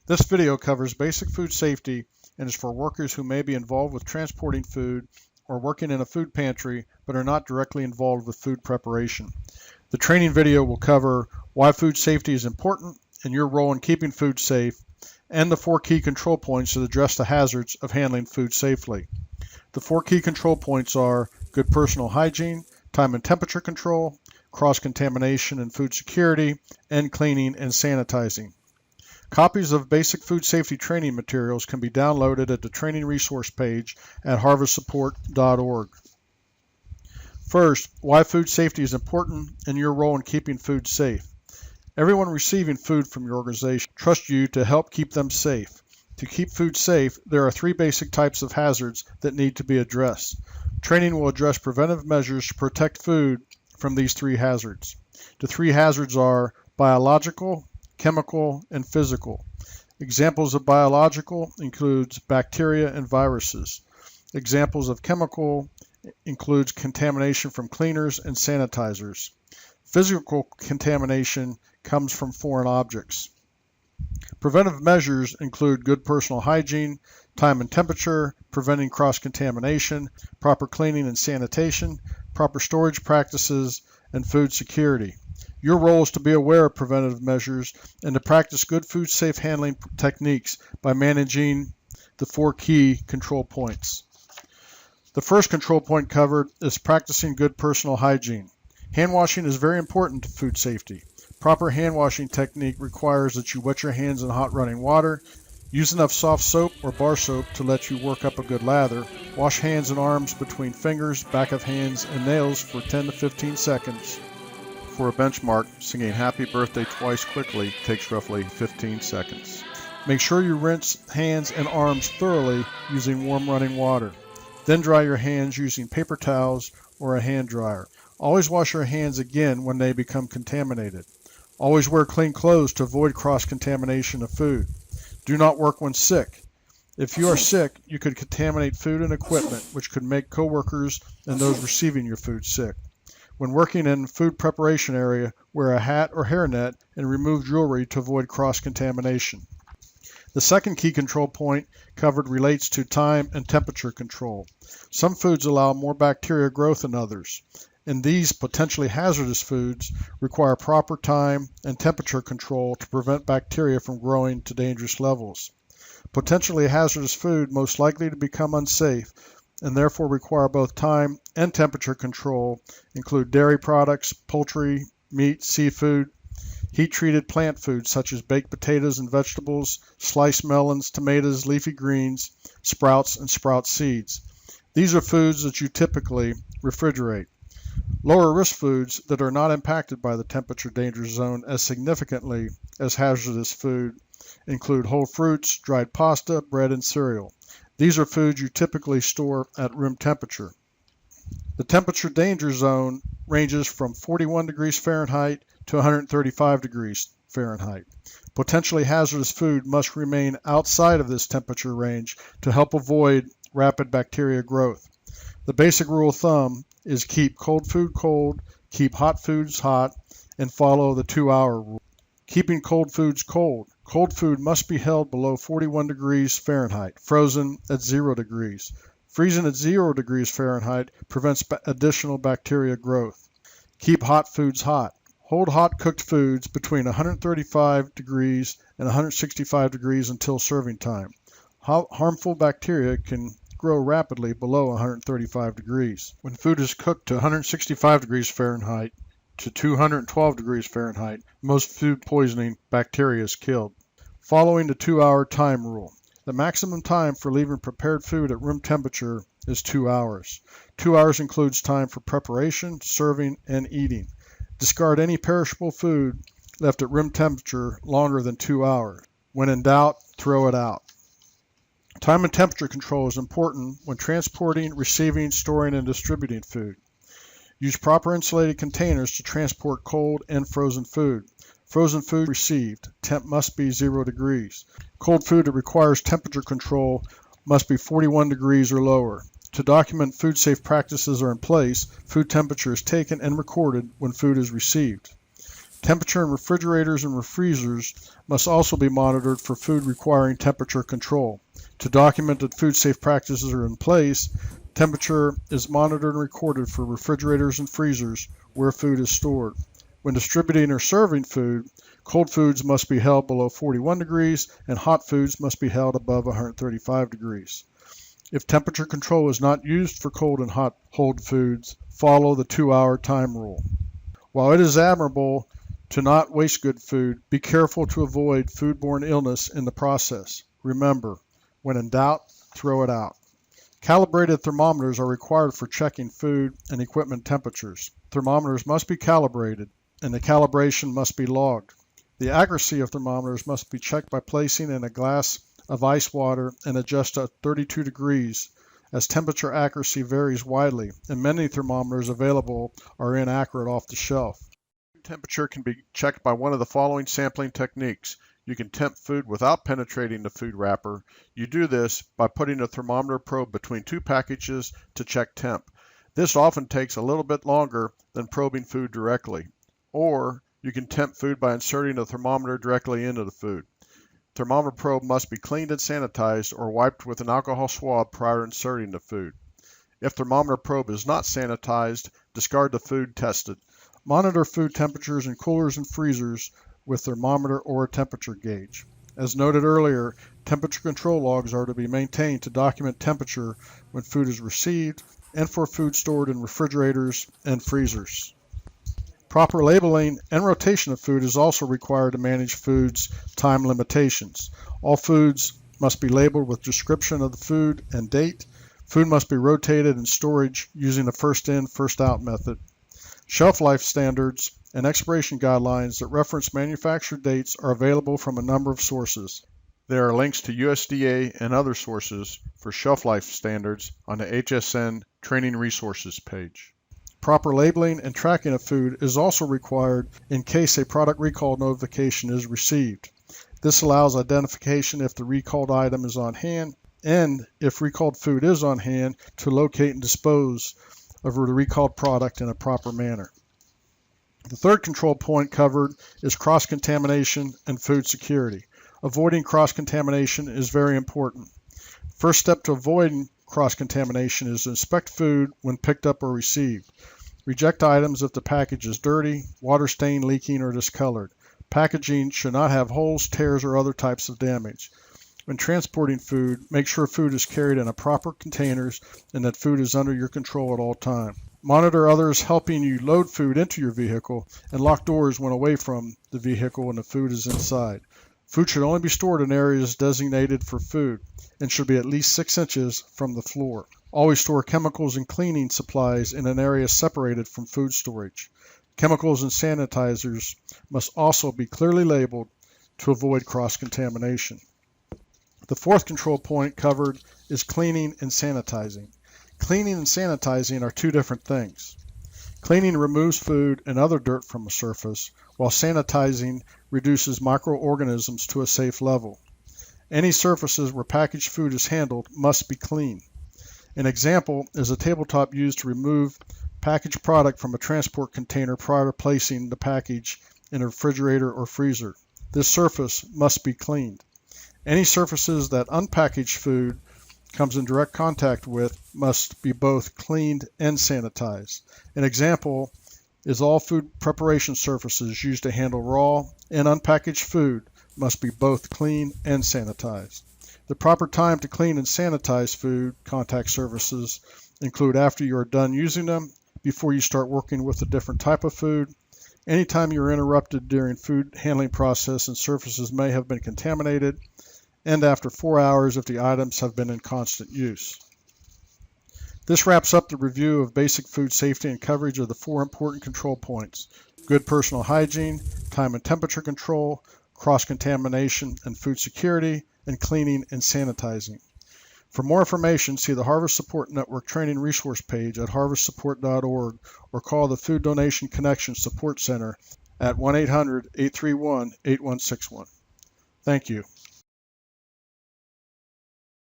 This video covers basic food safety and is for workers who may be involved with transporting food or working in a food pantry but are not directly involved with food preparation. The training video will cover why food safety is important and your role in keeping food safe, and the 4 key control points that address the hazards of handling food safely. The 4 key control points are good personal hygiene, time and temperature control, cross-contamination and food security, and cleaning and sanitizing. Copies of basic food safety training materials can be downloaded at the training resource page at harvestsupport.org. First, why food safety is important and your role in keeping food safe. Everyone receiving food from your organization trusts you to help keep them safe. To keep food safe, there are 3 basic types of hazards that need to be addressed. Training will address preventive measures to protect food from these 3 hazards. The 3 hazards are biological, chemical, and physical. Examples of biological includes bacteria and viruses. Examples of chemical includes contamination from cleaners and sanitizers. Physical contamination comes from foreign objects. Preventive measures include good personal hygiene, time and temperature, preventing cross-contamination, proper cleaning and sanitation, proper storage practices, and food security. Your role is to be aware of preventive measures and to practice good food safe handling techniques by managing the 4 key control points. The first control point covered is practicing good personal hygiene. Hand washing is very important to food safety. Proper hand washing technique requires that you wet your hands in hot running water, use enough soft soap or bar soap to let you work up a good lather, wash hands and arms between fingers, back of hands, and nails for 10 to 15 seconds. For a benchmark, singing happy birthday twice quickly takes roughly 15 seconds. Make sure you rinse hands and arms thoroughly using warm running water. Then dry your hands using paper towels or a hand dryer. Always wash your hands again when they become contaminated. Always wear clean clothes to avoid cross-contamination of food. Do not work when sick. If you are sick, you could contaminate food and equipment, which could make coworkers and those receiving your food sick. When working in food preparation area, wear a hat or hairnet and remove jewelry to avoid cross-contamination. The second key control point covered relates to time and temperature control. Some foods allow more bacteria growth than others, and these potentially hazardous foods require proper time and temperature control to prevent bacteria from growing to dangerous levels. Potentially hazardous food most likely to become unsafe and therefore require both time and temperature control include dairy products, poultry, meat, seafood, heat-treated plant foods such as baked potatoes and vegetables, sliced melons, tomatoes, leafy greens, sprouts, and sprout seeds. These are foods that you typically refrigerate. Lower risk foods that are not impacted by the temperature danger zone as significantly as hazardous food include whole fruits, dried pasta, bread, and cereal. These are foods you typically store at room temperature. The temperature danger zone ranges from 41 degrees Fahrenheit to 135 degrees Fahrenheit. Potentially hazardous food must remain outside of this temperature range to help avoid rapid bacteria growth. The basic rule of thumb is keep cold food cold, keep hot foods hot, and follow the 2-hour rule. Keeping cold foods cold. Cold food must be held below 41 degrees Fahrenheit, frozen at 0 degrees. Freezing at 0 degrees Fahrenheit prevents additional bacteria growth. Keep hot foods hot. Hold hot cooked foods between 135 degrees and 165 degrees until serving time. Harmful bacteria can grow rapidly below 135 degrees. When food is cooked to 165 degrees Fahrenheit to 212 degrees Fahrenheit, most food poisoning bacteria is killed. Following the 2-hour time rule. The maximum time for leaving prepared food at room temperature is 2 hours. 2 hours includes time for preparation, serving, and eating. Discard any perishable food left at room temperature longer than 2 hours. When in doubt, throw it out. Time and temperature control is important when transporting, receiving, storing, and distributing food. Use proper insulated containers to transport cold and frozen food. Frozen food received. Temp must be 0 degrees. Cold food that requires temperature control must be 41 degrees or lower. To document food safe practices are in place, food temperature is taken and recorded when food is received. Temperature in refrigerators and freezers must also be monitored for food requiring temperature control. To document that food safe practices are in place, temperature is monitored and recorded for refrigerators and freezers where food is stored. When distributing or serving food, cold foods must be held below 41 degrees and hot foods must be held above 135 degrees. If temperature control is not used for cold and hot hold foods, follow the 2-hour time rule. While it is admirable to not waste good food, be careful to avoid foodborne illness in the process. Remember, when in doubt, throw it out. Calibrated thermometers are required for checking food and equipment temperatures. Thermometers must be calibrated, and the calibration must be logged. The accuracy of thermometers must be checked by placing in a glass of ice water and adjust at 32 degrees, as temperature accuracy varies widely, and many thermometers available are inaccurate off the shelf. Temperature can be checked by one of the following sampling techniques. You can temp food without penetrating the food wrapper. You do this by putting a thermometer probe between two packages to check temp. This often takes a little bit longer than probing food directly. Or you can temp food by inserting a thermometer directly into the food. Thermometer probe must be cleaned and sanitized or wiped with an alcohol swab prior to inserting the food. If thermometer probe is not sanitized, discard the food tested. Monitor food temperatures in coolers and freezers with thermometer or a temperature gauge. As noted earlier, temperature control logs are to be maintained to document temperature when food is received and for food stored in refrigerators and freezers. Proper labeling and rotation of food is also required to manage food's time limitations. All foods must be labeled with description of the food and date. Food must be rotated in storage using a first in, first out method. Shelf life standards and expiration guidelines that reference manufacture dates are available from a number of sources. There are links to USDA and other sources for shelf life standards on the HSN Training Resources page. Proper labeling and tracking of food is also required in case a product recall notification is received. This allows identification if the recalled item is on hand, and if recalled food is on hand, to locate and dispose of the recalled product in a proper manner. The third control point covered is cross-contamination and food security. Avoiding cross-contamination is very important. First step to avoiding cross-contamination is to inspect food when picked up or received. Reject items if the package is dirty, water stained, leaking, or discolored. Packaging should not have holes, tears, or other types of damage. When transporting food, make sure food is carried in a proper containers and that food is under your control at all times. Monitor others helping you load food into your vehicle and lock doors when away from the vehicle when the food is inside. Food should only be stored in areas designated for food and should be at least 6 inches from the floor. Always store chemicals and cleaning supplies in an area separated from food storage. Chemicals and sanitizers must also be clearly labeled to avoid cross-contamination. The fourth control point covered is cleaning and sanitizing. Cleaning and sanitizing are two different things. Cleaning removes food and other dirt from a surface, while sanitizing reduces microorganisms to a safe level. Any surfaces where packaged food is handled must be clean. An example is a tabletop used to remove packaged product from a transport container prior to placing the package in a refrigerator or freezer. This surface must be cleaned. Any surfaces that unpackaged food comes in direct contact with must be both cleaned and sanitized. An example is all food preparation surfaces used to handle raw and unpackaged food must be both cleaned and sanitized. The proper time to clean and sanitize food contact surfaces include after you are done using them, before you start working with a different type of food, anytime you are interrupted during food handling process and surfaces may have been contaminated, and after 4 hours if the items have been in constant use. This wraps up the review of basic food safety and coverage of the 4 important control points: good personal hygiene, time and temperature control, cross-contamination and food security, and cleaning and sanitizing. For more information, see the Harvest Support Network Training Resource page at harvestsupport.org or call the Food Donation Connection Support Center at 1-800-831-8161. Thank you.